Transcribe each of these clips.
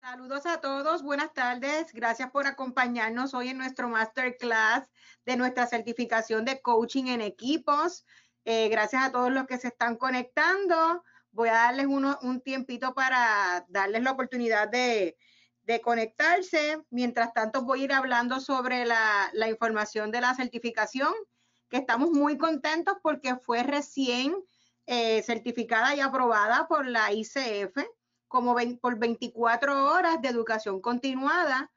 Saludos a todos, buenas tardes. Gracias por acompañarnos hoy en nuestro masterclass de nuestra certificación de coaching en equipos. Gracias a todos los que se están conectando. Voy a darles un tiempito para darles la oportunidad de conectarse. Mientras tanto, voy a ir hablando sobre la información de la certificación, que estamos muy contentos porque fue recién certificada y aprobada por la ICF como por 24 horas de educación continuada.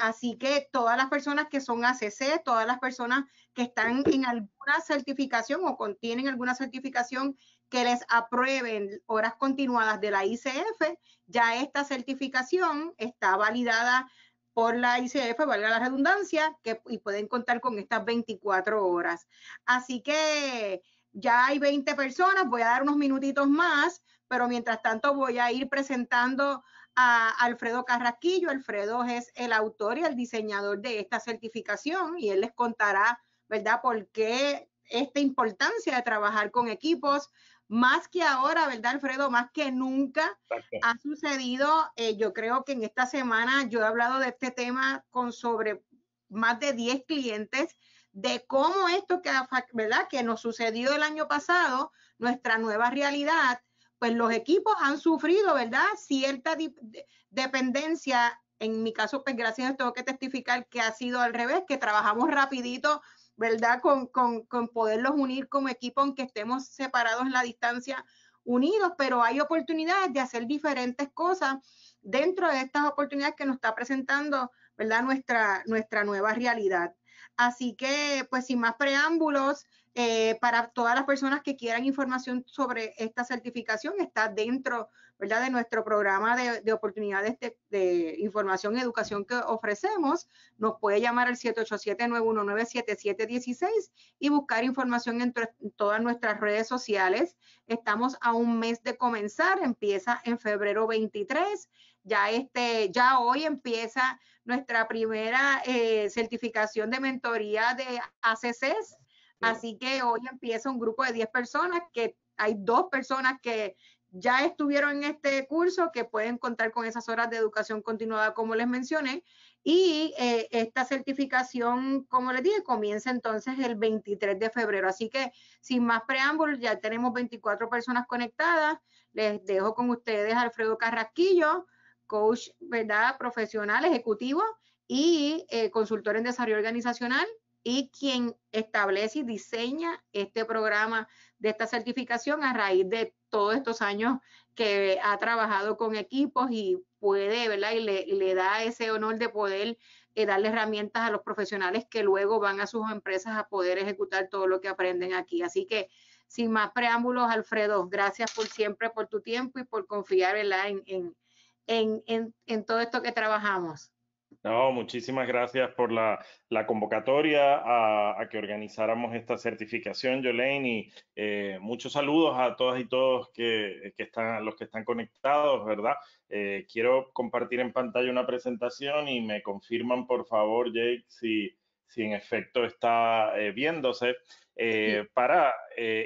Así que todas las personas que son ACC, todas las personas que están en alguna certificación o contienen alguna certificación que les aprueben horas continuadas de la ICF, ya esta certificación está validada por la ICF, valga la redundancia, y pueden contar con estas 24 horas. Así que ya hay 20 personas, voy a dar unos minutitos más, pero mientras tanto voy a ir presentando a Alfredo Carrasquillo. Alfredo es el autor y el diseñador de esta certificación y él les contará, ¿verdad?, por qué esta importancia de trabajar con equipos, más que ahora, ¿verdad, Alfredo? Más que nunca Exacto. ha sucedido. Yo creo que en esta semana yo he hablado de este tema con sobre más de 10 clientes, de cómo esto que, ¿verdad?, que nos sucedió el año pasado, nuestra nueva realidad, pues los equipos han sufrido, ¿verdad?, cierta dependencia. En mi caso, pues gracias a Dios tengo que testificar que ha sido al revés, que trabajamos rapidito, ¿verdad?, con poderlos unir como equipo, aunque estemos separados en la distancia, unidos, pero hay oportunidades de hacer diferentes cosas dentro de estas oportunidades que nos está presentando, ¿verdad?, nuestra nueva realidad. Así que, pues sin más preámbulos, para todas las personas que quieran información sobre esta certificación, está dentro, ¿verdad?, de nuestro programa de oportunidades de información y educación que ofrecemos. Nos puede llamar al 787-919-7716 y buscar información en todas nuestras redes sociales. Estamos a un mes de comenzar, empieza en febrero 23. Ya hoy empieza nuestra primera certificación de mentoría de ACCs. Sí. Así que hoy empieza un grupo de 10 personas, que hay 2 personas que ya estuvieron en este curso, que pueden contar con esas horas de educación continuada, como les mencioné. Y esta certificación, como les dije, comienza entonces el 23 de febrero. Así que sin más preámbulos, ya tenemos 24 personas conectadas. Les dejo con ustedes a Alfredo Carrasquillo, coach, ¿verdad?, profesional, ejecutivo y consultor en desarrollo organizacional, y quien establece y diseña este programa de esta certificación a raíz de todos estos años que ha trabajado con equipos y puede, ¿verdad?, y le da ese honor de poder darle herramientas a los profesionales que luego van a sus empresas a poder ejecutar todo lo que aprenden aquí. Así que, sin más preámbulos, Alfredo, gracias por siempre, por tu tiempo y por confiar, ¿verdad?, en todo esto que trabajamos. No, muchísimas gracias por la convocatoria a que organizáramos esta certificación, Yolaine, y muchos saludos a todas y todos que están, los que están conectados, ¿verdad? Quiero compartir en pantalla una presentación y me confirman, por favor, Jake, si en efecto está viéndose, Sí. para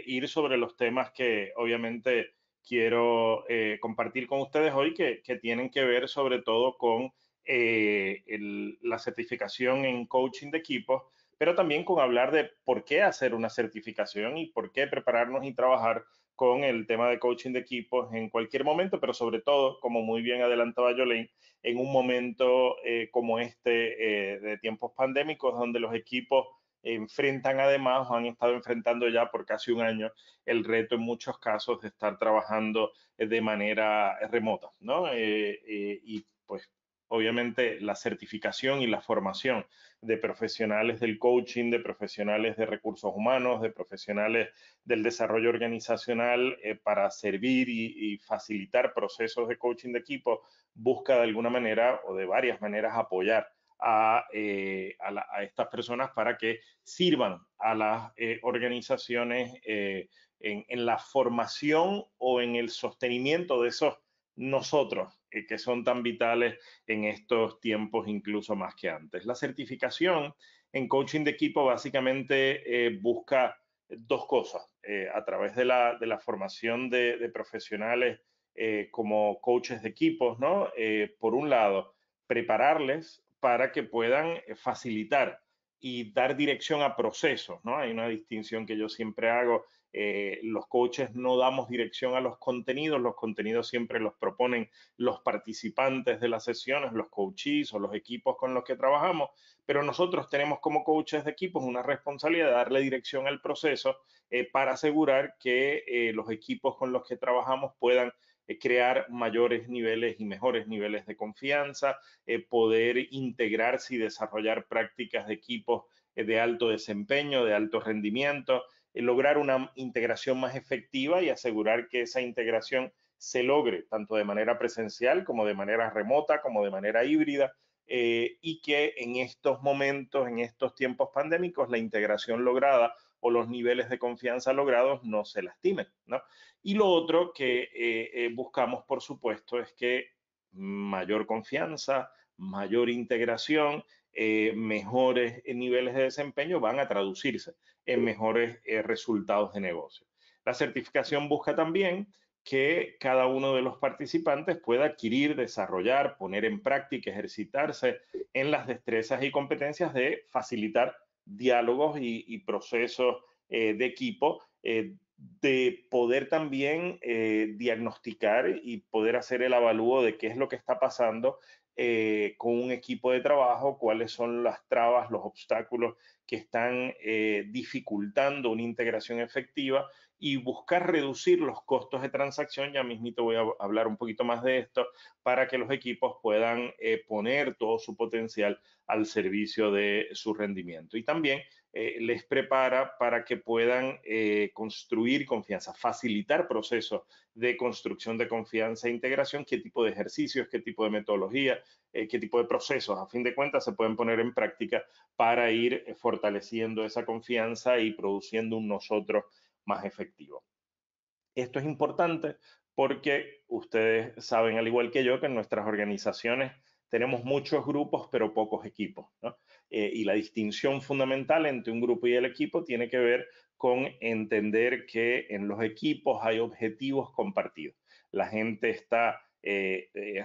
ir sobre los temas que obviamente quiero compartir con ustedes hoy, que tienen que ver sobre todo con la certificación en coaching de equipos, pero también con hablar de por qué hacer una certificación y por qué prepararnos y trabajar con el tema de coaching de equipos en cualquier momento, pero sobre todo, como muy bien adelantaba Jolene, en un momento como este de tiempos pandémicos, donde los equipos enfrentan además o han estado enfrentando ya por casi un año el reto en muchos casos de estar trabajando de manera remota, ¿no? Y pues obviamente la certificación y la formación de profesionales del coaching, de profesionales de recursos humanos, de profesionales del desarrollo organizacional para servir y facilitar procesos de coaching de equipo, busca de alguna manera o de varias maneras apoyar a estas personas para que sirvan a las organizaciones en la formación o en el sostenimiento de esos nosotros que son tan vitales en estos tiempos incluso más que antes. La certificación en coaching de equipo básicamente busca dos cosas a través de la formación de profesionales como coaches de equipos, ¿no? Por un lado, prepararles para que puedan facilitar y dar dirección a procesos, ¿no? Hay una distinción que yo siempre hago. Los coaches no damos dirección a los contenidos siempre los proponen los participantes de las sesiones, los coaches o los equipos con los que trabajamos, pero nosotros tenemos como coaches de equipos una responsabilidad de darle dirección al proceso para asegurar que los equipos con los que trabajamos puedan crear mayores niveles y mejores niveles de confianza, poder integrarse y desarrollar prácticas de equipos de alto desempeño, de alto rendimiento, lograr una integración más efectiva y asegurar que esa integración se logre tanto de manera presencial como de manera remota, como de manera híbrida, y que en estos momentos, en estos tiempos pandémicos, la integración lograda o los niveles de confianza logrados no se lastimen, ¿no? Y lo otro que buscamos, por supuesto, es que mayor confianza, mayor integración, mejores niveles de desempeño van a traducirse en mejores resultados de negocio. La certificación busca también que cada uno de los participantes pueda adquirir, desarrollar, poner en práctica, ejercitarse en las destrezas y competencias de facilitar diálogos y procesos de equipo, de poder también diagnosticar y poder hacer el avalúo de qué es lo que está pasando con un equipo de trabajo, cuáles son las trabas, los obstáculos que están dificultando una integración efectiva y buscar reducir los costos de transacción. Ya mismito voy a hablar un poquito más de esto para que los equipos puedan poner todo su potencial al servicio de su rendimiento. Y también les prepara para que puedan construir confianza, facilitar procesos de construcción de confianza e integración, qué tipo de ejercicios, qué tipo de metodología, qué tipo de procesos, a fin de cuentas, se pueden poner en práctica para ir fortaleciendo esa confianza y produciendo un nosotros más efectivo. Esto es importante porque ustedes saben, al igual que yo, que en nuestras organizaciones tenemos muchos grupos, pero pocos equipos, ¿no? Y la distinción fundamental entre un grupo y el equipo tiene que ver con entender que en los equipos hay objetivos compartidos. La gente está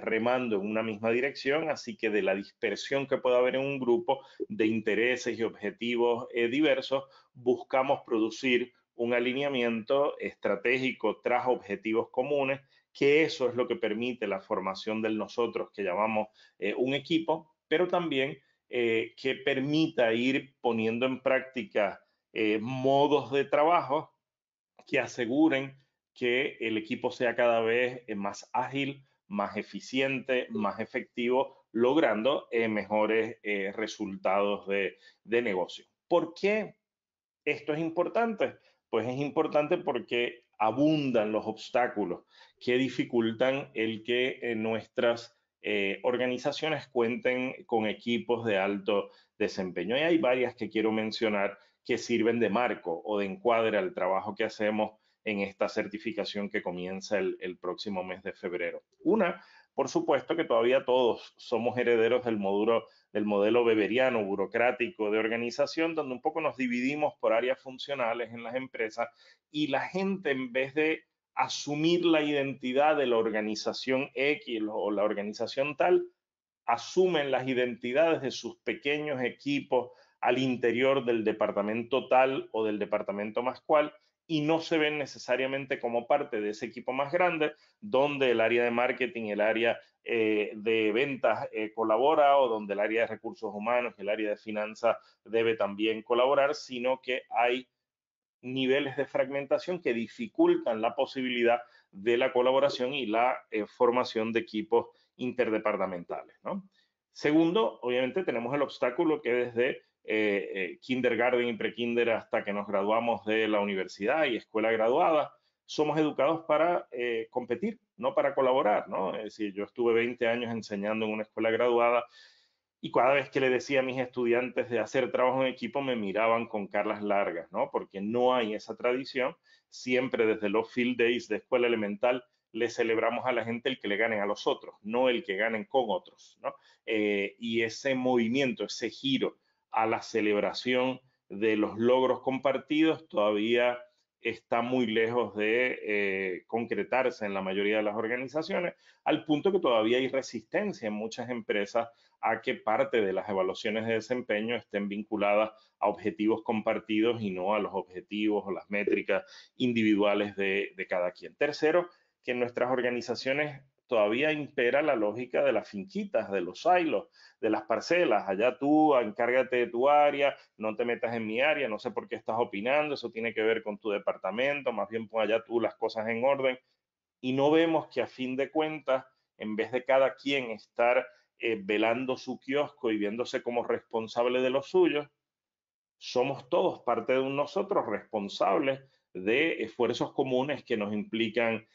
remando en una misma dirección, así que de la dispersión que pueda haber en un grupo de intereses y objetivos diversos, buscamos producir un alineamiento estratégico tras objetivos comunes, que eso es lo que permite la formación del nosotros que llamamos un equipo, pero también que permita ir poniendo en práctica modos de trabajo que aseguren que el equipo sea cada vez más ágil, más eficiente, más efectivo, logrando mejores resultados de negocio. ¿Por qué esto es importante? Pues es importante porque abundan los obstáculos que dificultan el que nuestras organizaciones cuenten con equipos de alto desempeño. Y hay varias que quiero mencionar que sirven de marco o de encuadre al trabajo que hacemos en esta certificación que comienza el próximo mes de febrero. Una, por supuesto que todavía todos somos herederos del modelo weberiano, burocrático de organización, donde un poco nos dividimos por áreas funcionales en las empresas y la gente, en vez de asumir la identidad de la organización X o la organización tal, asumen las identidades de sus pequeños equipos al interior del departamento tal o del departamento más cual y no se ven necesariamente como parte de ese equipo más grande, donde el área de marketing, el área de ventas colabora o donde el área de recursos humanos y el área de finanzas debe también colaborar, sino que hay niveles de fragmentación que dificultan la posibilidad de la colaboración y la formación de equipos interdepartamentales, ¿no? Segundo, obviamente tenemos el obstáculo que desde kindergarten y prekinder hasta que nos graduamos de la universidad y escuela graduada, somos educados para competir, no para colaborar, ¿no? Es decir, yo estuve 20 años enseñando en una escuela graduada y cada vez que le decía a mis estudiantes de hacer trabajo en equipo, me miraban con caras largas, ¿no? Porque no hay esa tradición. Siempre desde los field days de escuela elemental le celebramos a la gente el que le ganen a los otros, no el que ganen con otros, ¿no? Y ese movimiento, ese giro a la celebración de los logros compartidos todavía está muy lejos de concretarse en la mayoría de las organizaciones, al punto que todavía hay resistencia en muchas empresas a que parte de las evaluaciones de desempeño estén vinculadas a objetivos compartidos y no a los objetivos o las métricas individuales de cada quien. Tercero, que en nuestras organizaciones todavía impera la lógica de las finquitas, de los silos, de las parcelas. Allá tú encárgate de tu área, no te metas en mi área, no sé por qué estás opinando, eso tiene que ver con tu departamento, más bien pon allá tú las cosas en orden. Y no vemos que a fin de cuentas, en vez de cada quien estar velando su kiosco y viéndose como responsable de los suyos, somos todos parte de un nosotros responsables de esfuerzos comunes que nos implican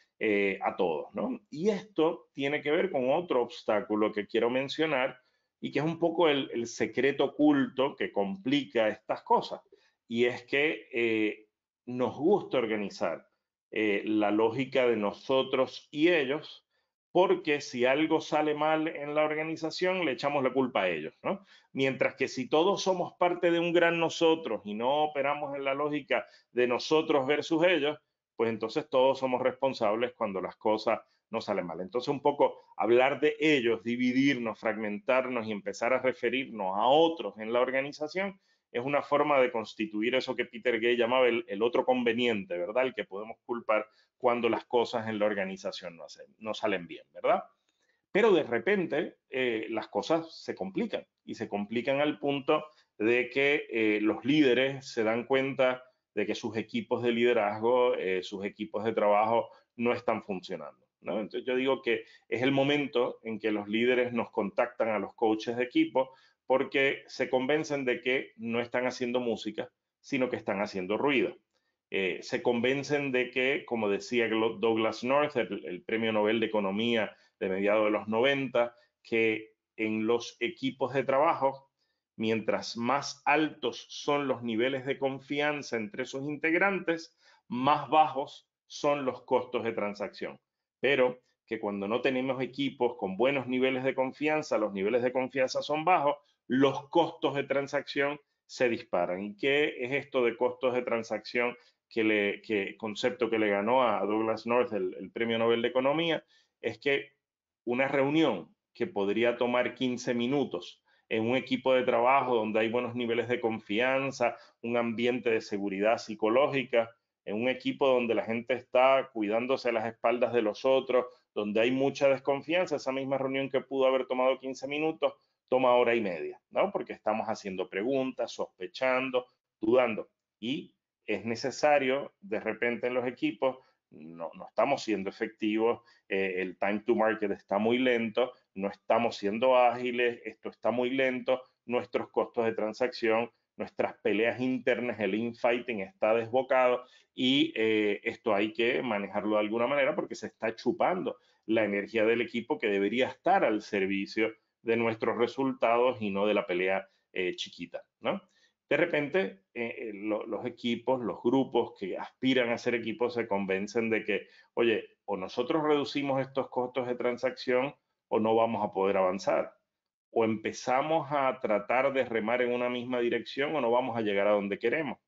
a todos, ¿no? Y esto tiene que ver con otro obstáculo que quiero mencionar y que es un poco el secreto oculto que complica estas cosas. Y es que nos gusta organizar la lógica de nosotros y ellos, porque si algo sale mal en la organización, le echamos la culpa a ellos, ¿no? Mientras que si todos somos parte de un gran nosotros y no operamos en la lógica de nosotros versus ellos, pues entonces todos somos responsables cuando las cosas no salen mal. Entonces un poco hablar de ellos, dividirnos, fragmentarnos y empezar a referirnos a otros en la organización es una forma de constituir eso que Peter Gay llamaba el otro conveniente, ¿verdad? El que podemos culpar cuando las cosas en la organización no salen bien, ¿verdad? Pero de repente las cosas se complican y se complican al punto de que los líderes se dan cuenta de que sus equipos de liderazgo, sus equipos de trabajo no están funcionando, ¿no? Entonces yo digo que es el momento en que los líderes nos contactan a los coaches de equipo porque se convencen de que no están haciendo música, sino que están haciendo ruido. Se convencen de que, como decía Douglas North, el premio Nobel de Economía de mediados de los 90, que en los equipos de trabajo, mientras más altos son los niveles de confianza entre sus integrantes, más bajos son los costos de transacción. Pero que cuando no tenemos equipos con buenos niveles de confianza, los niveles de confianza son bajos, los costos de transacción se disparan. ¿Y qué es esto de costos de transacción? Concepto que le ganó a Douglas North el Premio Nobel de Economía, es que una reunión que podría tomar 15 minutos en un equipo de trabajo donde hay buenos niveles de confianza, un ambiente de seguridad psicológica, en un equipo donde la gente está cuidándose las espaldas de los otros, donde hay mucha desconfianza, esa misma reunión que pudo haber tomado 15 minutos, toma hora y media, ¿no? Porque estamos haciendo preguntas, sospechando, dudando. Y es necesario, de repente en los equipos, no estamos siendo efectivos, el time to market está muy lento, no estamos siendo ágiles, esto está muy lento, nuestros costos de transacción, nuestras peleas internas, el infighting está desbocado y esto hay que manejarlo de alguna manera porque se está chupando la energía del equipo que debería estar al servicio de nuestros resultados y no de la pelea chiquita, ¿no? De repente, los equipos, los grupos que aspiran a ser equipos se convencen de que, oye, o nosotros reducimos estos costos de transacción o no vamos a poder avanzar. O empezamos a tratar de remar en una misma dirección o no vamos a llegar a donde queremos.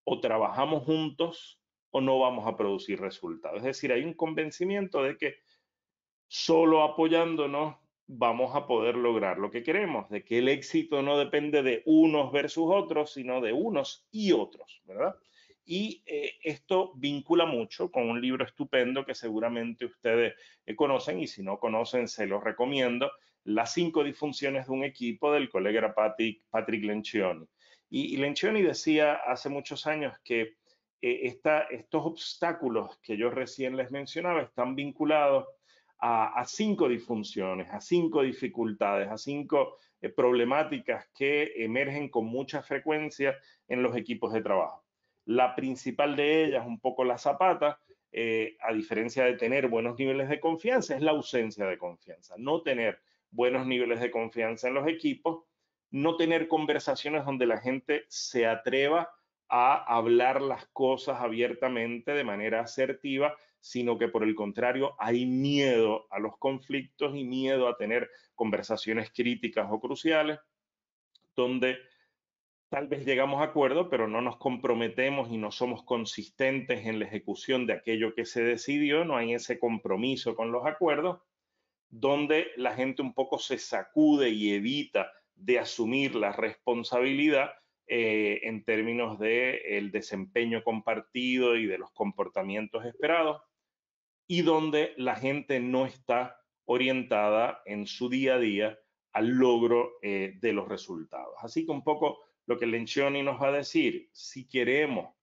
O trabajamos juntos o no vamos a producir resultados. Es decir, hay un convencimiento de que solo apoyándonos vamos a poder lograr lo que queremos, de que el éxito no depende de unos versus otros, sino de unos y otros, ¿verdad? Y esto vincula mucho con un libro estupendo que seguramente ustedes conocen y si no conocen se los recomiendo, Las 5 disfunciones de un equipo del colega Patrick Lencioni. Y Lencioni decía hace muchos años que estos obstáculos que yo recién les mencionaba están vinculados a 5 disfunciones, a 5 dificultades, a 5 problemáticas que emergen con mucha frecuencia en los equipos de trabajo. La principal de ellas, un poco la zapata, a diferencia de tener buenos niveles de confianza, es la ausencia de confianza. No tener buenos niveles de confianza en los equipos, no tener conversaciones donde la gente se atreva a hablar las cosas abiertamente de manera asertiva, sino que por el contrario hay miedo a los conflictos y miedo a tener conversaciones críticas o cruciales, donde tal vez llegamos a acuerdo, pero no nos comprometemos y no somos consistentes en la ejecución de aquello que se decidió, no hay ese compromiso con los acuerdos, donde la gente un poco se sacude y evita de asumir la responsabilidad en términos del desempeño compartido y de los comportamientos esperados, y donde la gente no está orientada en su día a día al logro de los resultados. Así que un poco lo que Lencioni nos va a decir, si queremos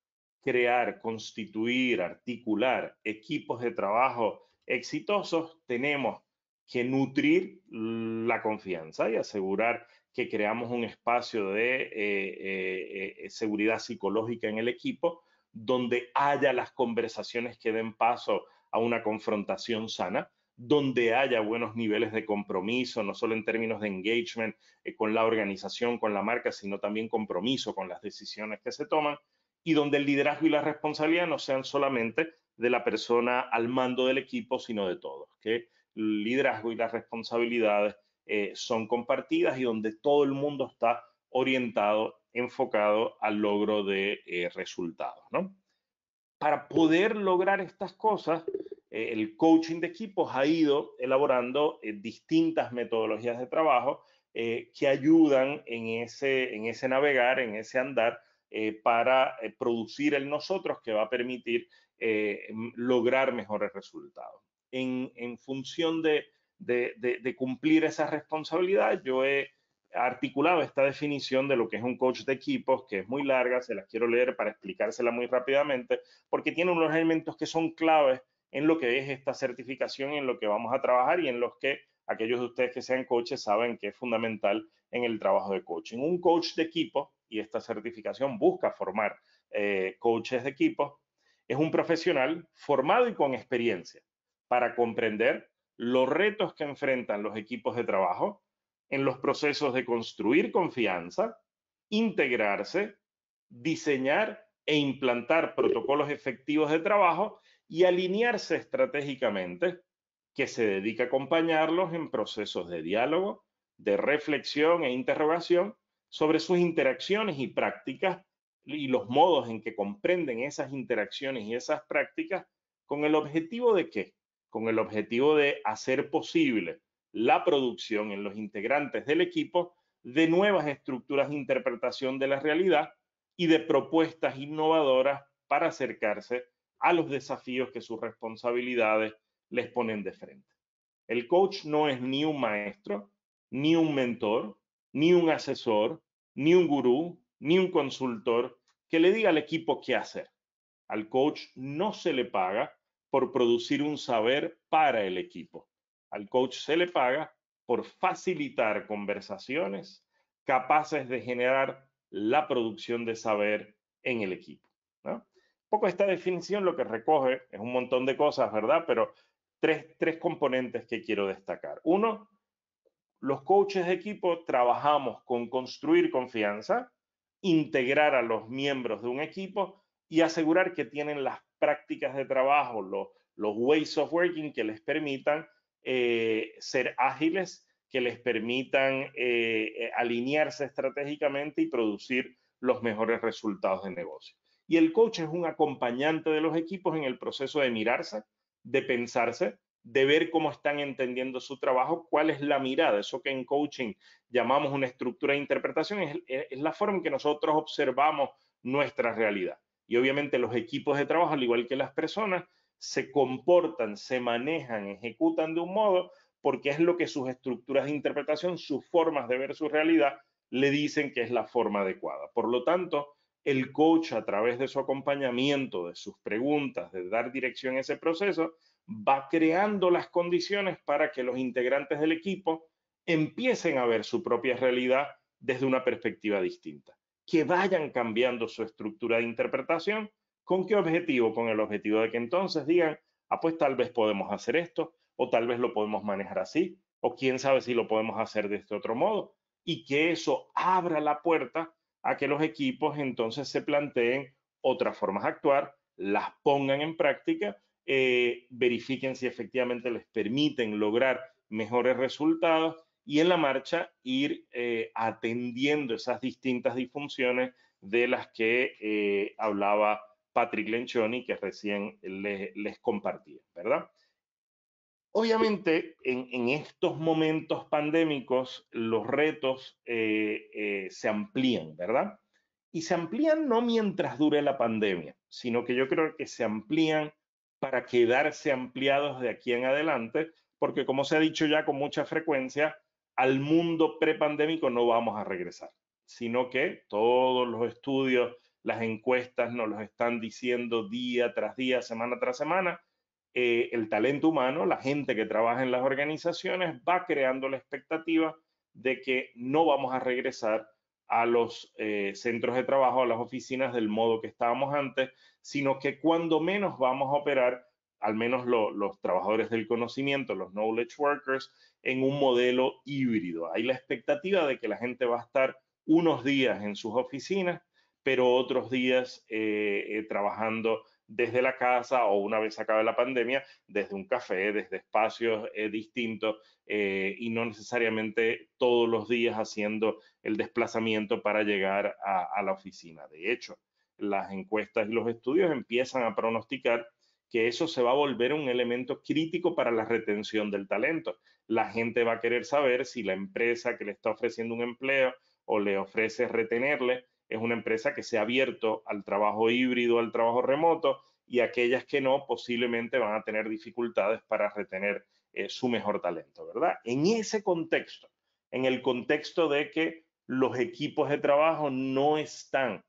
crear, constituir, articular equipos de trabajo exitosos, tenemos que nutrir la confianza y asegurar que creamos un espacio de seguridad psicológica en el equipo, donde haya las conversaciones que den paso a una confrontación sana, donde haya buenos niveles de compromiso, no solo en términos de engagement con la organización, con la marca, sino también compromiso con las decisiones que se toman, y donde el liderazgo y la responsabilidad no sean solamente de la persona al mando del equipo, sino de todos, que el liderazgo y las responsabilidades son compartidas y donde todo el mundo está orientado, enfocado al logro de resultados, ¿no? Para poder lograr estas cosas, el coaching de equipos ha ido elaborando distintas metodologías de trabajo que ayudan en ese navegar, en ese andar, para producir el nosotros que va a permitir lograr mejores resultados. En función de cumplir esa responsabilidad, yo he articulado esta definición de lo que es un coach de equipos, que es muy larga, se las quiero leer para explicársela muy rápidamente, porque tiene unos elementos que son claves en lo que es esta certificación, en lo que vamos a trabajar y en los que aquellos de ustedes que sean coaches saben que es fundamental en el trabajo de coaching. Un coach de equipo, y esta certificación busca formar coaches de equipo, es un profesional formado y con experiencia para comprender los retos que enfrentan los equipos de trabajo en los procesos de construir confianza, integrarse, diseñar e implantar protocolos efectivos de trabajo y alinearse estratégicamente, que se dedica a acompañarlos en procesos de diálogo, de reflexión e interrogación sobre sus interacciones y prácticas y los modos en que comprenden esas interacciones y esas prácticas con el objetivo de ¿qué? Con el objetivo de hacer posible la producción en los integrantes del equipo de nuevas estructuras de interpretación de la realidad y de propuestas innovadoras para acercarse a los desafíos que sus responsabilidades les ponen de frente. El coach no es ni un maestro, ni un mentor, ni un asesor, ni un gurú, ni un consultor que le diga al equipo qué hacer. Al coach no se le paga por producir un saber para el equipo. Al coach se le paga por facilitar conversaciones capaces de generar la producción de saber en el equipo, ¿no? Un poco esta definición lo que recoge es un montón de cosas, ¿verdad? Pero tres componentes que quiero destacar. Uno, los coaches de equipo trabajamos con construir confianza, integrar a los miembros de un equipo y asegurar que tienen las prácticas de trabajo, los ways of working que les permitan ser ágiles, que les permitan alinearse estratégicamente y producir los mejores resultados de negocio. Y el coach es un acompañante de los equipos en el proceso de mirarse, de pensarse, de ver cómo están entendiendo su trabajo, cuál es la mirada, eso que en coaching llamamos una estructura de interpretación, es la forma en que nosotros observamos nuestra realidad. Y obviamente los equipos de trabajo, al igual que las personas, se comportan, se manejan, ejecutan de un modo porque es lo que sus estructuras de interpretación, sus formas de ver su realidad, le dicen que es la forma adecuada. Por lo tanto, el coach, a través de su acompañamiento, de sus preguntas, de dar dirección a ese proceso, va creando las condiciones para que los integrantes del equipo empiecen a ver su propia realidad desde una perspectiva distinta, que vayan cambiando su estructura de interpretación. ¿Con qué objetivo? Con el objetivo de que entonces digan, ah, pues tal vez podemos hacer esto, o tal vez lo podemos manejar así, o quién sabe si lo podemos hacer de este otro modo, y que eso abra la puerta a que los equipos entonces se planteen otras formas de actuar, las pongan en práctica, verifiquen si efectivamente les permiten lograr mejores resultados y en la marcha ir atendiendo esas distintas disfunciones de las que hablaba Patrick Lencioni, que recién les compartía, ¿verdad? Obviamente, en estos momentos pandémicos, los retos se amplían, ¿verdad? Y se amplían no mientras dure la pandemia, sino que yo creo que se amplían para quedarse ampliados de aquí en adelante, porque como se ha dicho ya con mucha frecuencia, al mundo prepandémico no vamos a regresar, sino que todos los estudios, las encuestas nos los están diciendo día tras día, semana tras semana. El talento humano, la gente que trabaja en las organizaciones, va creando la expectativa de que no vamos a regresar a los centros de trabajo, a las oficinas del modo que estábamos antes, sino que cuando menos vamos a operar, al menos los trabajadores del conocimiento, los knowledge workers, en un modelo híbrido. Hay la expectativa de que la gente va a estar unos días en sus oficinas, pero otros días trabajando desde la casa o una vez acabe la pandemia, desde un café, desde espacios distintos y no necesariamente todos los días haciendo el desplazamiento para llegar a la oficina. De hecho, las encuestas y los estudios empiezan a pronosticar que eso se va a volver un elemento crítico para la retención del talento. La gente va a querer saber si la empresa que le está ofreciendo un empleo o le ofrece retenerle es una empresa que se ha abierto al trabajo híbrido, al trabajo remoto, y aquellas que no, posiblemente van a tener dificultades para retener su mejor talento, ¿verdad? En ese contexto, en el contexto de que los equipos de trabajo no están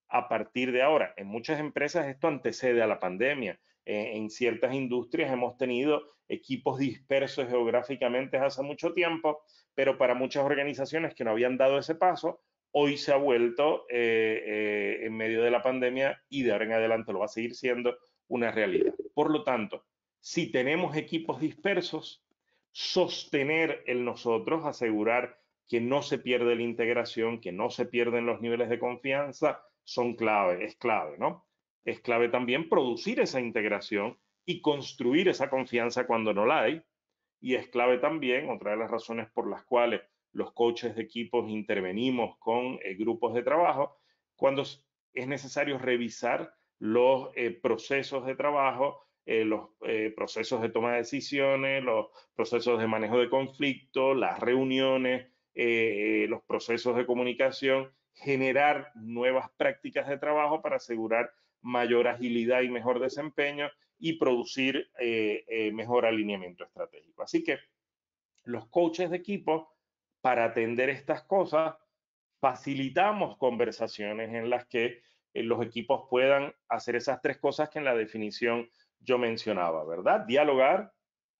a partir de ahora. En muchas empresas esto antecede a la pandemia. En ciertas industrias hemos tenido equipos dispersos geográficamente hace mucho tiempo, pero para muchas organizaciones que no habían dado ese paso, hoy se ha vuelto en medio de la pandemia y de ahora en adelante lo va a seguir siendo una realidad. Por lo tanto, si tenemos equipos dispersos, sostener el nosotros, asegurar que no se pierde la integración, que no se pierden los niveles de confianza, son clave, es clave, ¿no? Es clave también producir esa integración y construir esa confianza cuando no la hay. Y es clave también, otra de las razones por las cuales los coaches de equipos intervenimos con grupos de trabajo, cuando es necesario revisar los procesos de trabajo, los procesos de toma de decisiones, los procesos de manejo de conflicto, las reuniones, los procesos de comunicación, generar nuevas prácticas de trabajo para asegurar mayor agilidad y mejor desempeño y producir mejor alineamiento estratégico. Así que los coaches de equipo, para atender estas cosas, facilitamos conversaciones en las que los equipos puedan hacer esas tres cosas que en la definición yo mencionaba, ¿verdad? Dialogar,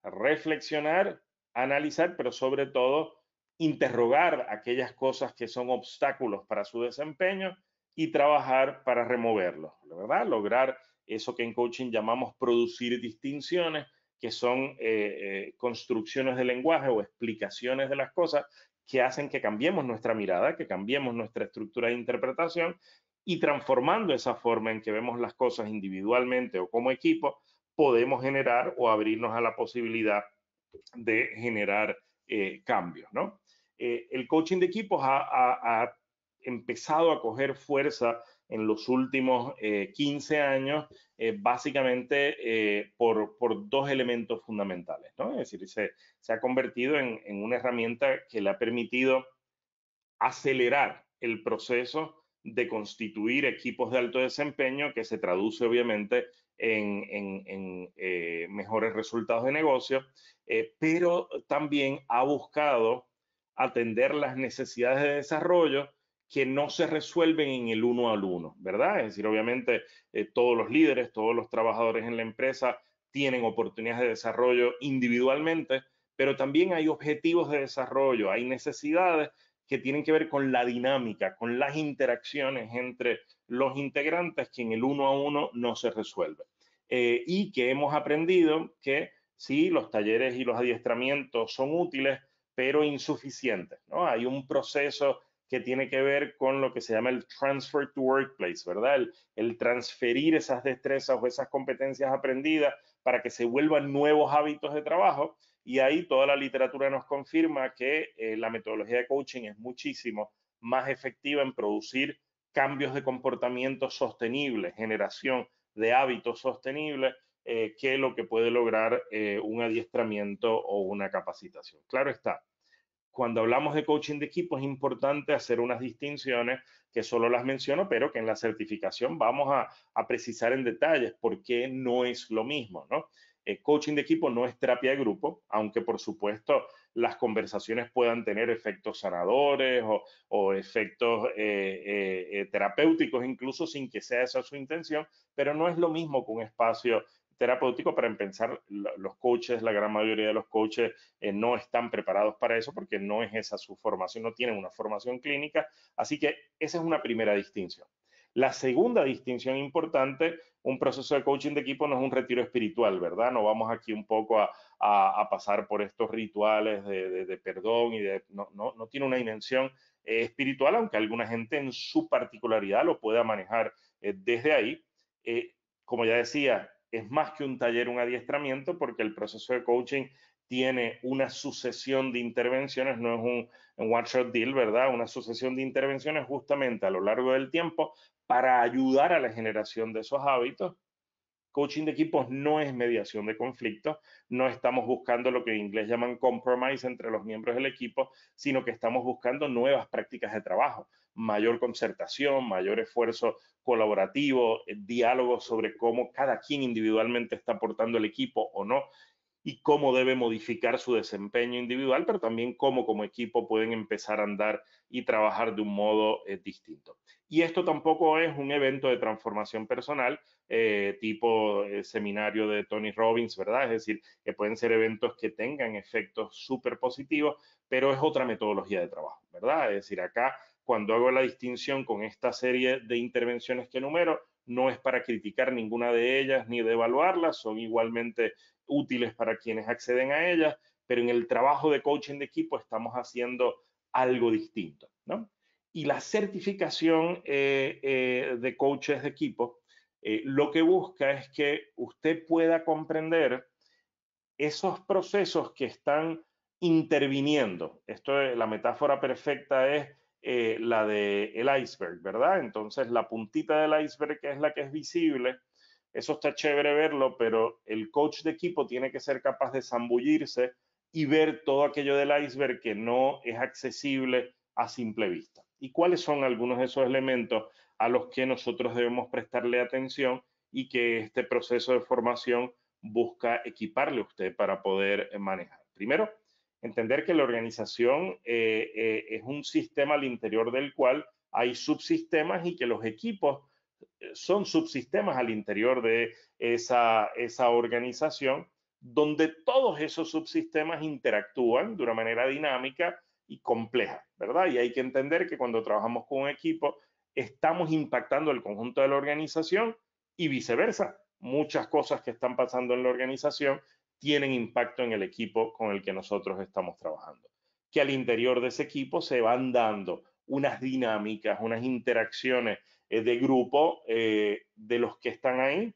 reflexionar, analizar, pero sobre todo interrogar aquellas cosas que son obstáculos para su desempeño y trabajar para removerlos, ¿verdad? Lograr eso que en coaching llamamos producir distinciones, que son construcciones de lenguaje o explicaciones de las cosas que hacen que cambiemos nuestra mirada, que cambiemos nuestra estructura de interpretación y transformando esa forma en que vemos las cosas individualmente o como equipo, podemos generar o abrirnos a la posibilidad de generar cambios, ¿no? El coaching de equipos ha empezado a coger fuerza en los últimos 15 años, básicamente por dos elementos fundamentales, ¿no? Es decir, se ha convertido en una herramienta que le ha permitido acelerar el proceso de constituir equipos de alto desempeño, que se traduce obviamente en mejores resultados de negocio, pero también ha buscado atender las necesidades de desarrollo que no se resuelven en el uno al uno, ¿verdad? Es decir, obviamente todos los líderes, todos los trabajadores en la empresa tienen oportunidades de desarrollo individualmente, pero también hay objetivos de desarrollo, hay necesidades que tienen que ver con la dinámica, con las interacciones entre los integrantes que en el uno a uno no se resuelve. Y que hemos aprendido que sí, los talleres y los adiestramientos son útiles, pero insuficientes, ¿no? Hay un proceso que tiene que ver con lo que se llama el transfer to workplace, ¿verdad? El transferir esas destrezas o esas competencias aprendidas para que se vuelvan nuevos hábitos de trabajo Y ahí toda la literatura nos confirma que la metodología de coaching es muchísimo más efectiva en producir cambios de comportamiento sostenibles, generación de hábitos sostenibles, que lo que puede lograr un adiestramiento o una capacitación. Claro está, cuando hablamos de coaching de equipo es importante hacer unas distinciones que solo las menciono, pero que en la certificación vamos a precisar en detalles por qué no es lo mismo, ¿no? Coaching de equipo no es terapia de grupo, aunque por supuesto las conversaciones puedan tener efectos sanadores o efectos terapéuticos, incluso sin que sea esa su intención, pero no es lo mismo que un espacio terapéutico. Para empezar, los coaches, la gran mayoría de los coaches no están preparados para eso porque no es esa su formación, no tienen una formación clínica. Así que esa es una primera distinción. La segunda distinción importante, un proceso de coaching de equipo no es un retiro espiritual, ¿verdad? No vamos aquí un poco a pasar por estos rituales de perdón y no tiene una dimensión espiritual, aunque alguna gente en su particularidad lo pueda manejar desde ahí. Como ya decía, es más que un taller, un adiestramiento, porque el proceso de coaching tiene una sucesión de intervenciones, no es un one-shot deal, ¿verdad? Una sucesión de intervenciones justamente a lo largo del tiempo para ayudar a la generación de esos hábitos. Coaching de equipos no es mediación de conflictos, no estamos buscando lo que en inglés llaman compromise entre los miembros del equipo, sino que estamos buscando nuevas prácticas de trabajo, mayor concertación, mayor esfuerzo colaborativo, diálogo sobre cómo cada quien individualmente está aportando el equipo o no, y cómo debe modificar su desempeño individual, pero también cómo como equipo pueden empezar a andar y trabajar de un modo distinto. Y esto tampoco es un evento de transformación personal tipo seminario de Tony Robbins, ¿verdad? Es decir, que pueden ser eventos que tengan efectos súper positivos, pero es otra metodología de trabajo, ¿verdad? Es decir, acá cuando hago la distinción con esta serie de intervenciones que enumero, no es para criticar ninguna de ellas ni de evaluarlas, son igualmente útiles para quienes acceden a ellas, pero en el trabajo de coaching de equipo estamos haciendo algo distinto, ¿no? Y la certificación de coaches de equipo lo que busca es que usted pueda comprender esos procesos que están interviniendo. Esto es, la metáfora perfecta es la del iceberg, ¿verdad? Entonces, la puntita del iceberg, que es la que es visible, eso está chévere verlo, pero el coach de equipo tiene que ser capaz de zambullirse y ver todo aquello del iceberg que no es accesible a simple vista. ¿Y cuáles son algunos de esos elementos a los que nosotros debemos prestarle atención y que este proceso de formación busca equiparle a usted para poder manejar? Primero, entender que la organización es un sistema al interior del cual hay subsistemas y que los equipos son subsistemas al interior de esa organización, donde todos esos subsistemas interactúan de una manera dinámica y compleja, ¿verdad? Y hay que entender que cuando trabajamos con un equipo, estamos impactando el conjunto de la organización y viceversa. Muchas cosas que están pasando en la organización tienen impacto en el equipo con el que nosotros estamos trabajando. Que al interior de ese equipo se van dando unas dinámicas, unas interacciones de grupo de los que están ahí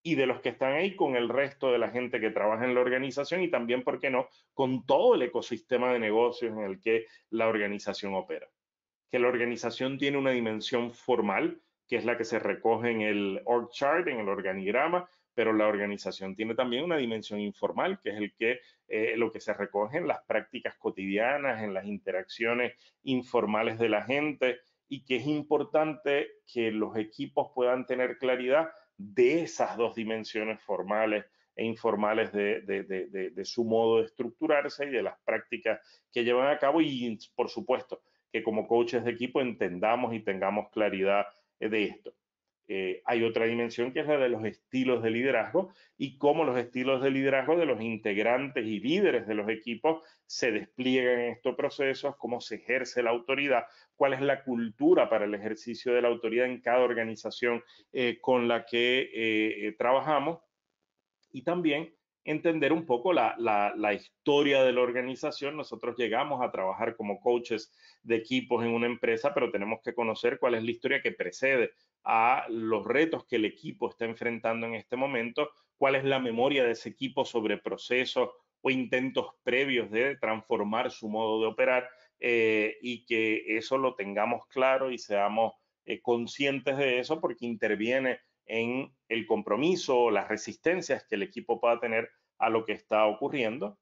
y de los que están ahí con el resto de la gente que trabaja en la organización y también, ¿por qué no?, con todo el ecosistema de negocios en el que la organización opera. Que la organización tiene una dimensión formal, que es la que se recoge en el org chart, en el organigrama, pero la organización tiene también una dimensión informal, que es lo que se recoge en las prácticas cotidianas, en las interacciones informales de la gente, y que es importante que los equipos puedan tener claridad de esas dos dimensiones formales e informales de su modo de estructurarse y de las prácticas que llevan a cabo y, por supuesto, que como coaches de equipo entendamos y tengamos claridad de esto. Hay otra dimensión que es la de los estilos de liderazgo y cómo los estilos de liderazgo de los integrantes y líderes de los equipos se despliegan en estos procesos, cómo se ejerce la autoridad, cuál es la cultura para el ejercicio de la autoridad en cada organización con la que trabajamos, y también entender un poco la historia de la organización. Nosotros llegamos a trabajar como coaches de equipos en una empresa, pero tenemos que conocer cuál es la historia que precede a los retos que el equipo está enfrentando en este momento, cuál es la memoria de ese equipo sobre procesos o intentos previos de transformar su modo de operar, y que eso lo tengamos claro y seamos conscientes de eso, porque interviene en el compromiso o las resistencias que el equipo pueda tener a lo que está ocurriendo.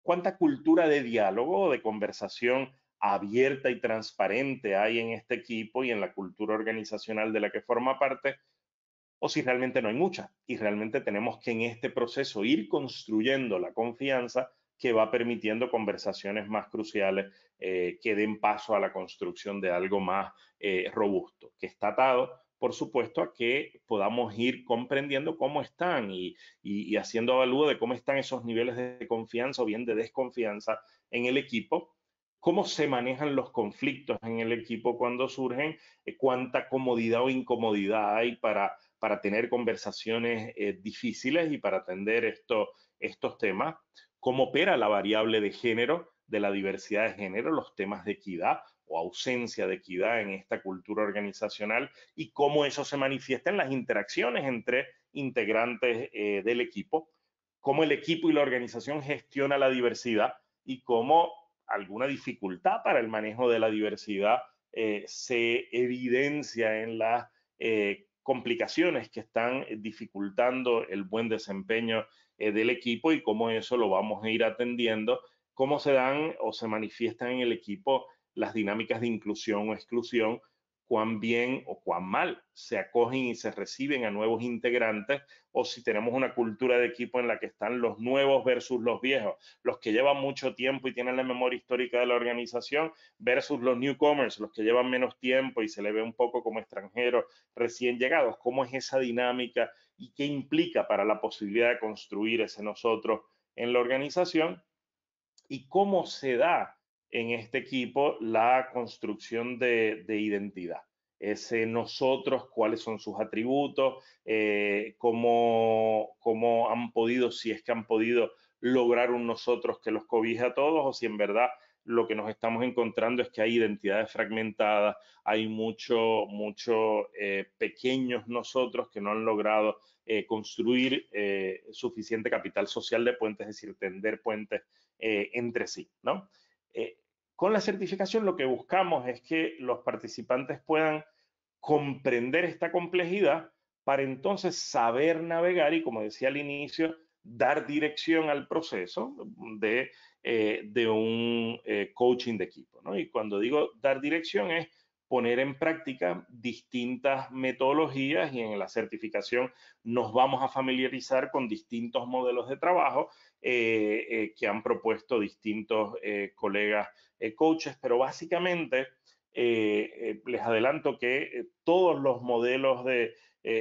¿Cuánta cultura de diálogo o de conversación abierta y transparente hay en este equipo y en la cultura organizacional de la que forma parte? O si realmente no hay mucha y realmente tenemos que en este proceso ir construyendo la confianza que va permitiendo conversaciones más cruciales, que den paso a la construcción de algo más robusto, que está atado, por supuesto, a que podamos ir comprendiendo cómo están y haciendo avalúo de cómo están esos niveles de confianza o bien de desconfianza en el equipo, cómo se manejan los conflictos en el equipo cuando surgen, cuánta comodidad o incomodidad hay para tener conversaciones difíciles y para atender estos temas, cómo opera la variable de género, de la diversidad de género, los temas de equidad o ausencia de equidad en esta cultura organizacional y cómo eso se manifiesta en las interacciones entre integrantes del equipo, cómo el equipo y la organización gestiona la diversidad y cómo alguna dificultad para el manejo de la diversidad se evidencia en las complicaciones que están dificultando el buen desempeño del equipo y cómo eso lo vamos a ir atendiendo, cómo se dan o se manifiestan en el equipo las dinámicas de inclusión o exclusión, cuán bien o cuán mal se acogen y se reciben a nuevos integrantes, o si tenemos una cultura de equipo en la que están los nuevos versus los viejos, los que llevan mucho tiempo y tienen la memoria histórica de la organización versus los newcomers, los que llevan menos tiempo y se le ve un poco como extranjeros recién llegados. ¿Cómo es esa dinámica y qué implica para la posibilidad de construir ese nosotros en la organización? ¿Y cómo se da en este equipo la construcción de identidad? Ese nosotros, cuáles son sus atributos, cómo han podido, si es que han podido lograr un nosotros que los cobije a todos, o si en verdad lo que nos estamos encontrando es que hay identidades fragmentadas, hay mucho pequeños nosotros que no han logrado construir suficiente capital social de puentes, es decir, tender puentes entre sí, ¿no? Con la certificación lo que buscamos es que los participantes puedan comprender esta complejidad para entonces saber navegar y, como decía al inicio, dar dirección al proceso de un coaching de equipo, ¿no? Y cuando digo dar dirección es poner en práctica distintas metodologías y en la certificación nos vamos a familiarizar con distintos modelos de trabajo que han propuesto distintos colegas coaches, pero básicamente les adelanto que todos los modelos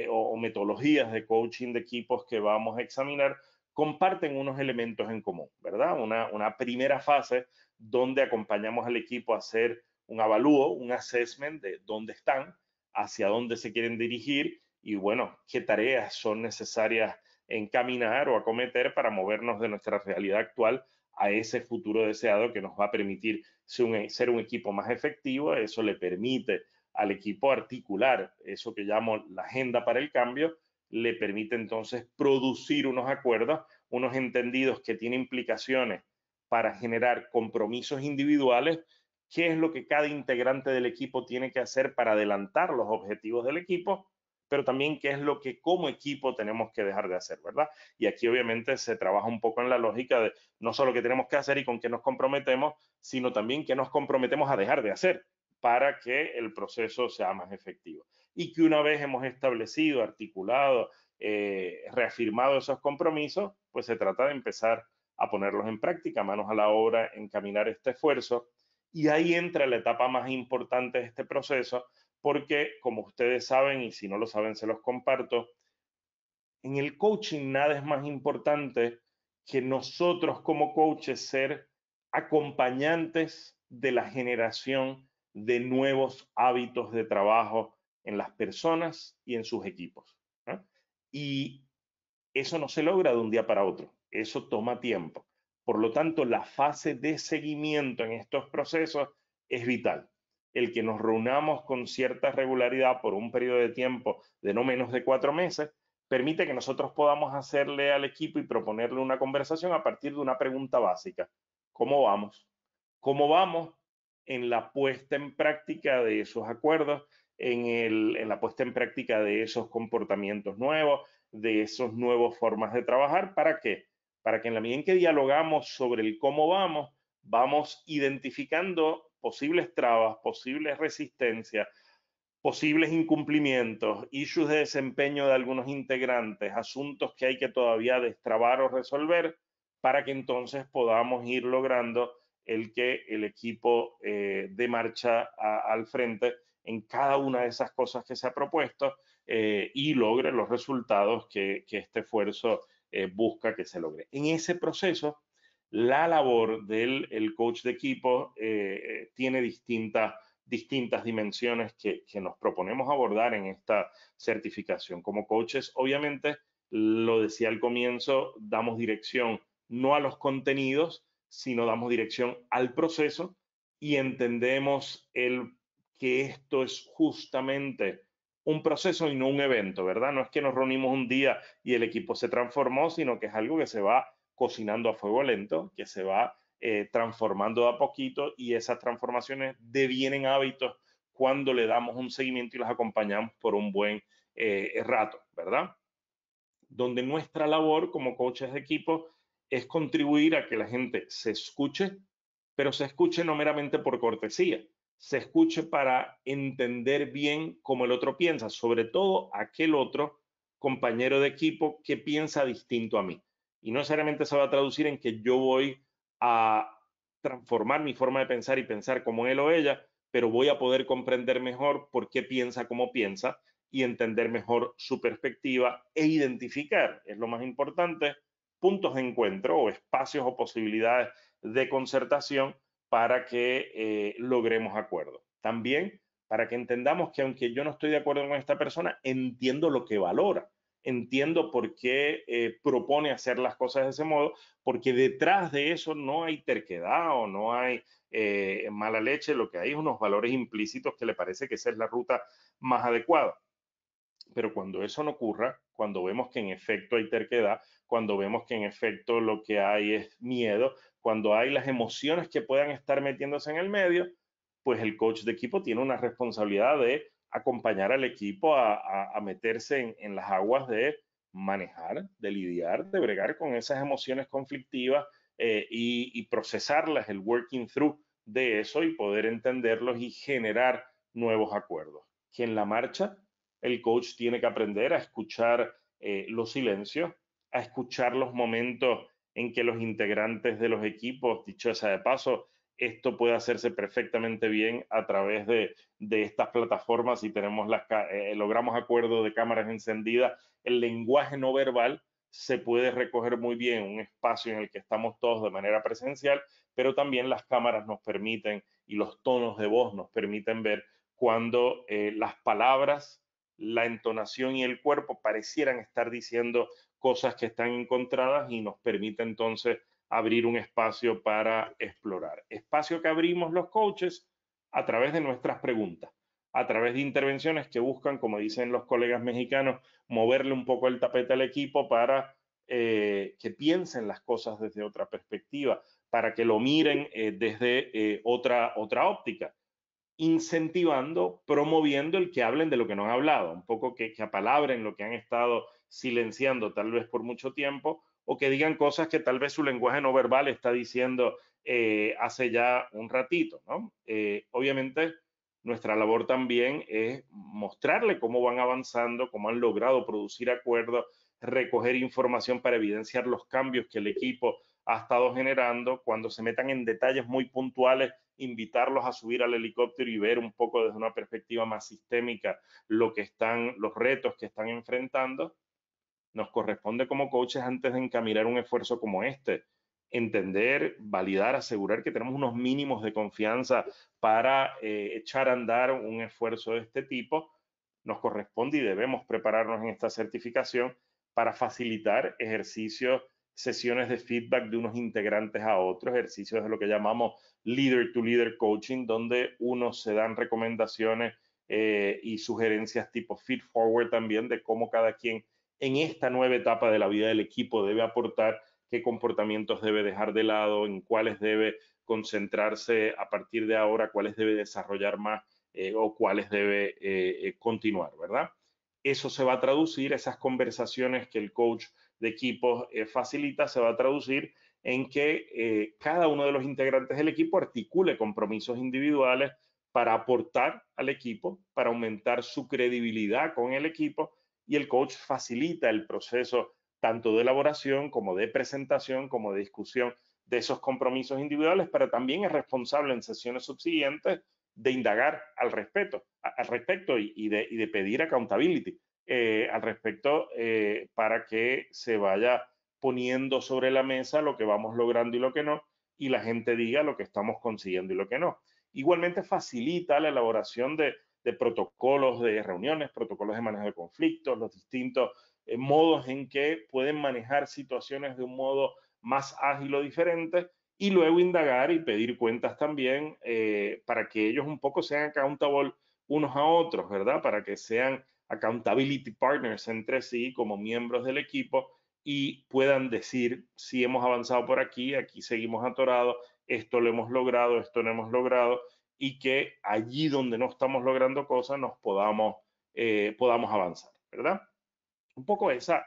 o metodologías de coaching de equipos que vamos a examinar comparten unos elementos en común, ¿verdad? Una primera fase donde acompañamos al equipo a hacer un avalúo, un assessment de dónde están, hacia dónde se quieren dirigir y, bueno, qué tareas son necesarias encaminar o acometer para movernos de nuestra realidad actual a ese futuro deseado que nos va a permitir ser un equipo más efectivo. Eso le permite al equipo articular eso que llamo la agenda para el cambio, le permite entonces producir unos acuerdos, unos entendidos que tienen implicaciones para generar compromisos individuales, qué es lo que cada integrante del equipo tiene que hacer para adelantar los objetivos del equipo, pero también qué es lo que como equipo tenemos que dejar de hacer, ¿verdad? Y aquí obviamente se trabaja un poco en la lógica de no solo qué tenemos que hacer y con qué nos comprometemos, sino también qué nos comprometemos a dejar de hacer para que el proceso sea más efectivo. Y que una vez hemos establecido, articulado, reafirmado esos compromisos, pues se trata de empezar a ponerlos en práctica, manos a la obra, encaminar este esfuerzo. Y ahí entra la etapa más importante de este proceso, porque como ustedes saben, y si no lo saben se los comparto, en el coaching nada es más importante que nosotros como coaches ser acompañantes de la generación de nuevos hábitos de trabajo en las personas y en sus equipos, ¿no? Y eso no se logra de un día para otro, eso toma tiempo. Por lo tanto, la fase de seguimiento en estos procesos es vital. El que nos reunamos con cierta regularidad por un periodo de tiempo de no menos de 4 meses permite que nosotros podamos hacerle al equipo y proponerle una conversación a partir de una pregunta básica. ¿Cómo vamos? ¿Cómo vamos en la puesta en práctica de esos acuerdos, en la puesta en práctica de esos comportamientos nuevos, de esas nuevas formas de trabajar? ¿Para qué? Para que en la medida en que dialogamos sobre el cómo vamos identificando posibles trabas, posibles resistencias, posibles incumplimientos, issues de desempeño de algunos integrantes, asuntos que hay que todavía destrabar o resolver, para que entonces podamos ir logrando el que el equipo dé marcha al frente en cada una de esas cosas que se ha propuesto y logre los resultados que este esfuerzo busca que se logre. En ese proceso, la labor del el coach de equipo tiene distintas dimensiones que nos proponemos abordar en esta certificación. Como coaches, obviamente, lo decía al comienzo, damos dirección no a los contenidos, sino damos dirección al proceso y entendemos que esto es justamente un proceso y no un evento, ¿verdad? No es que nos reunimos un día y el equipo se transformó, sino que es algo que se va cocinando a fuego lento, que se va transformando de a poquito, y esas transformaciones devienen hábitos cuando le damos un seguimiento y las acompañamos por un buen rato, ¿verdad? Donde nuestra labor como coaches de equipo es contribuir a que la gente se escuche, pero se escuche no meramente por cortesía, se escuche para entender bien cómo el otro piensa, sobre todo aquel otro compañero de equipo que piensa distinto a mí. Y no necesariamente se va a traducir en que yo voy a transformar mi forma de pensar y pensar como él o ella, pero voy a poder comprender mejor por qué piensa como piensa y entender mejor su perspectiva e identificar, es lo más importante, puntos de encuentro o espacios o posibilidades de concertación para que logremos acuerdos. También para que entendamos que aunque yo no estoy de acuerdo con esta persona, entiendo lo que valora, entiendo por qué propone hacer las cosas de ese modo, porque detrás de eso no hay terquedad o no hay mala leche, lo que hay es unos valores implícitos que le parece que esa es la ruta más adecuada. Pero cuando eso no ocurra, cuando vemos que en efecto hay terquedad, cuando vemos que en efecto lo que hay es miedo, cuando hay las emociones que puedan estar metiéndose en el medio, pues el coach de equipo tiene una responsabilidad de acompañar al equipo a meterse en las aguas de manejar, de lidiar, de bregar con esas emociones conflictivas y procesarlas, el working through de eso y poder entenderlos y generar nuevos acuerdos. Que en la marcha el coach tiene que aprender a escuchar los silencios, a escuchar los momentos en que los integrantes de los equipos, dicho sea de paso, esto puede hacerse perfectamente bien a través de estas plataformas. Si tenemos logramos acuerdo de cámaras encendidas, el lenguaje no verbal se puede recoger muy bien, un espacio en el que estamos todos de manera presencial, pero también las cámaras nos permiten y los tonos de voz nos permiten ver cuando las palabras, la entonación y el cuerpo parecieran estar diciendo cosas que están encontradas y nos permite entonces abrir un espacio para explorar. Espacio que abrimos los coaches a través de nuestras preguntas, a través de intervenciones que buscan, como dicen los colegas mexicanos, moverle un poco el tapete al equipo para que piensen las cosas desde otra perspectiva, para que lo miren desde otra óptica, incentivando, promoviendo el que hablen de lo que no han hablado, un poco que apalabren lo que han estado silenciando tal vez por mucho tiempo, o que digan cosas que tal vez su lenguaje no verbal está diciendo hace ya un ratito, ¿no? Obviamente, nuestra labor también es mostrarle cómo van avanzando, cómo han logrado producir acuerdos, recoger información para evidenciar los cambios que el equipo ha estado generando. Cuando se metan en detalles muy puntuales, invitarlos a subir al helicóptero y ver un poco desde una perspectiva más sistémica lo que están, los retos que están enfrentando. Nos corresponde como coaches, antes de encaminar un esfuerzo como este, entender, validar, asegurar que tenemos unos mínimos de confianza para echar a andar un esfuerzo de este tipo. Nos corresponde y debemos prepararnos en esta certificación para facilitar ejercicios, sesiones de feedback de unos integrantes a otros, ejercicios de lo que llamamos leader to leader coaching, donde unos se dan recomendaciones y sugerencias tipo feed forward también de cómo cada quien en esta nueva etapa de la vida del equipo debe aportar, qué comportamientos debe dejar de lado, en cuáles debe concentrarse a partir de ahora, cuáles debe desarrollar más o cuáles debe continuar, ¿verdad? Eso se va a traducir, esas conversaciones que el coach de equipos facilita, se va a traducir en que cada uno de los integrantes del equipo articule compromisos individuales para aportar al equipo, para aumentar su credibilidad con el equipo, y el coach facilita el proceso tanto de elaboración como de presentación, como de discusión de esos compromisos individuales, pero también es responsable en sesiones subsiguientes de indagar al respecto y de pedir accountability al respecto para que se vaya poniendo sobre la mesa lo que vamos logrando y lo que no, y la gente diga lo que estamos consiguiendo y lo que no. Igualmente facilita la elaboración de protocolos de reuniones, protocolos de manejo de conflictos, los distintos modos en que pueden manejar situaciones de un modo más ágil o diferente, y luego indagar y pedir cuentas también para que ellos un poco sean accountable unos a otros, ¿verdad? Para que sean accountability partners entre sí como miembros del equipo y puedan decir si hemos avanzado por aquí, aquí seguimos atorados, esto lo hemos logrado, esto no hemos logrado, y que allí donde no estamos logrando cosas nos podamos avanzar, ¿verdad? Un poco esas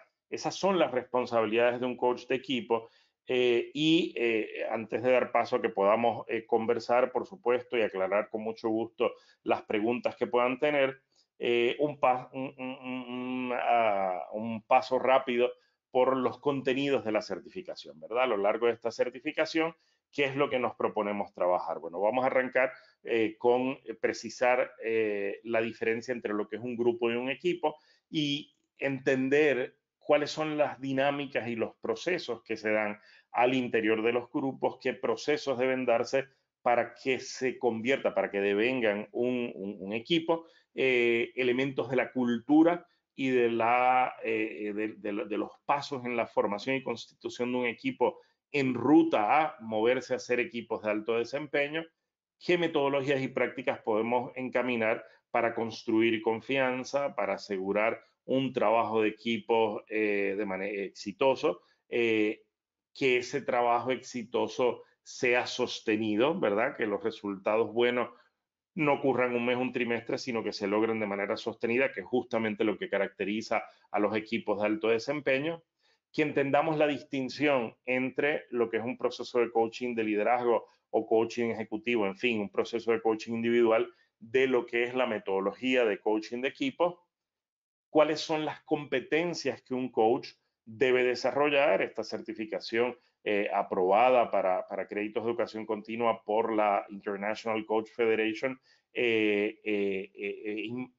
son las responsabilidades de un coach de equipo. Antes de dar paso a que podamos conversar, por supuesto, y aclarar con mucho gusto las preguntas que puedan tener, un paso rápido por los contenidos de la certificación, ¿verdad? A lo largo de esta certificación, ¿qué es lo que nos proponemos trabajar? Bueno, vamos a arrancar con precisar la diferencia entre lo que es un grupo y un equipo y entender cuáles son las dinámicas y los procesos que se dan al interior de los grupos, qué procesos deben darse para que se convierta, para que devengan un equipo, elementos de la cultura y de los pasos en la formación y constitución de un equipo en ruta a moverse a ser equipos de alto desempeño, qué metodologías y prácticas podemos encaminar para construir confianza, para asegurar un trabajo de equipo de manera exitoso, que ese trabajo exitoso sea sostenido, ¿verdad? Que los resultados buenos no ocurran un mes, un trimestre, sino que se logren de manera sostenida, que es justamente lo que caracteriza a los equipos de alto desempeño. Que entendamos la distinción entre lo que es un proceso de coaching de liderazgo o coaching ejecutivo, en fin, un proceso de coaching individual, de lo que es la metodología de coaching de equipo, cuáles son las competencias que un coach debe desarrollar. Esta certificación aprobada para créditos de educación continua por la International Coach Federation,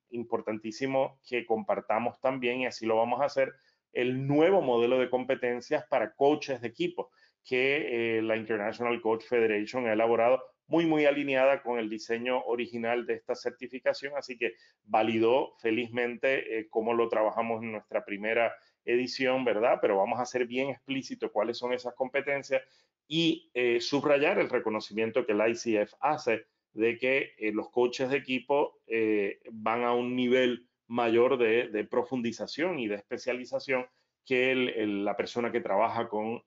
importantísimo que compartamos también, y así lo vamos a hacer, el nuevo modelo de competencias para coaches de equipo que la International Coach Federation ha elaborado, muy alineada con el diseño original de esta certificación, así que validó felizmente cómo lo trabajamos en nuestra primera edición, ¿verdad? Pero vamos a ser bien explícito cuáles son esas competencias y subrayar el reconocimiento que el ICF hace de que los coaches de equipo van a un nivel mayor de profundización y de especialización que la persona que trabaja con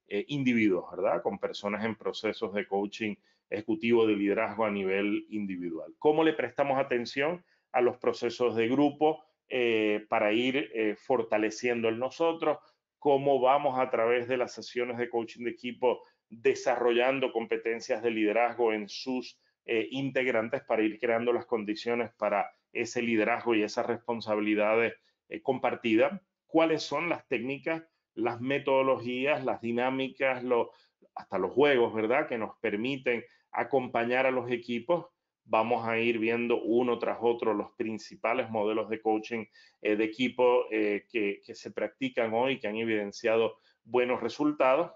individuos, ¿verdad? Con personas en procesos de coaching ejecutivo de liderazgo a nivel individual. ¿Cómo le prestamos atención a los procesos de grupo para ir fortaleciendo en nosotros? ¿Cómo vamos a través de las sesiones de coaching de equipo desarrollando competencias de liderazgo en sus integrantes para ir creando las condiciones para ese liderazgo y esas responsabilidades compartidas? ¿Cuáles son las técnicas, las metodologías, las dinámicas, hasta los juegos, ¿verdad?, que nos permiten acompañar a los equipos? Vamos a ir viendo uno tras otro los principales modelos de coaching de equipo que se practican hoy, que han evidenciado buenos resultados.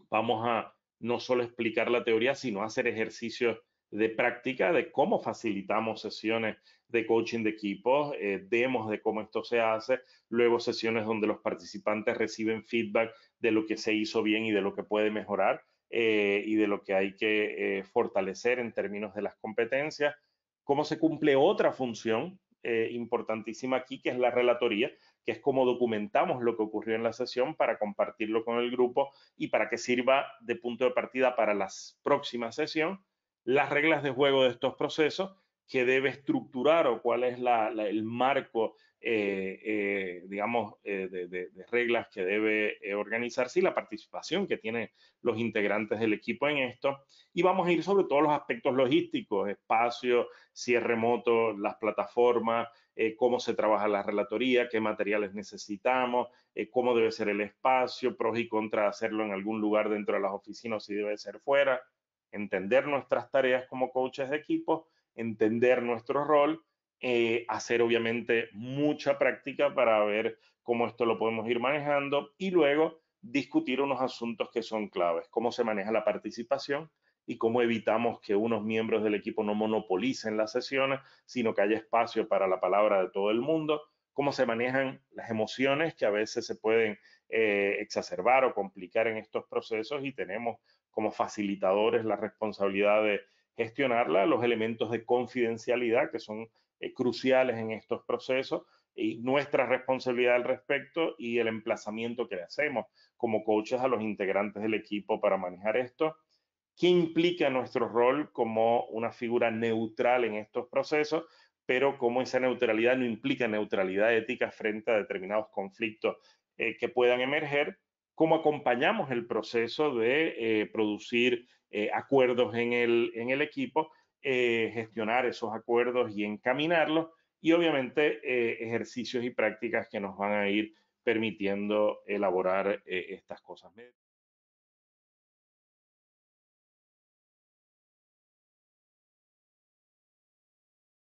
Vamos a no solo explicar la teoría, sino hacer ejercicios de práctica de cómo facilitamos sesiones de coaching de equipos, demos de cómo esto se hace, luego sesiones donde los participantes reciben feedback de lo que se hizo bien y de lo que puede mejorar y de lo que hay que fortalecer en términos de las competencias. Cómo se cumple otra función importantísima aquí, que es la relatoría, que es cómo documentamos lo que ocurrió en la sesión para compartirlo con el grupo y para que sirva de punto de partida para la próxima sesión, las reglas de juego de estos procesos que debe estructurar o cuál es el marco, digamos, de reglas que debe organizarse y la participación que tienen los integrantes del equipo en esto. Y vamos a ir sobre todos los aspectos logísticos, espacio, si es remoto, las plataformas, cómo se trabaja la relatoría, qué materiales necesitamos, cómo debe ser el espacio, pros y contras de hacerlo en algún lugar dentro de las oficinas si debe ser fuera, entender nuestras tareas como coaches de equipo, entender nuestro rol, hacer obviamente mucha práctica para ver cómo esto lo podemos ir manejando y luego discutir unos asuntos que son claves, cómo se maneja la participación y cómo evitamos que unos miembros del equipo no monopolicen las sesiones, sino que haya espacio para la palabra de todo el mundo, cómo se manejan las emociones que a veces se pueden exacerbar o complicar en estos procesos y tenemos como facilitadores la responsabilidad de gestionarla, los elementos de confidencialidad que son cruciales en estos procesos y nuestra responsabilidad al respecto y el emplazamiento que le hacemos como coaches a los integrantes del equipo para manejar esto. ¿Qué implica nuestro rol como una figura neutral en estos procesos? Pero cómo esa neutralidad no implica neutralidad ética frente a determinados conflictos que puedan emerger, cómo acompañamos el proceso de producir acuerdos en el equipo, gestionar esos acuerdos y encaminarlos, y obviamente ejercicios y prácticas que nos van a ir permitiendo elaborar estas cosas.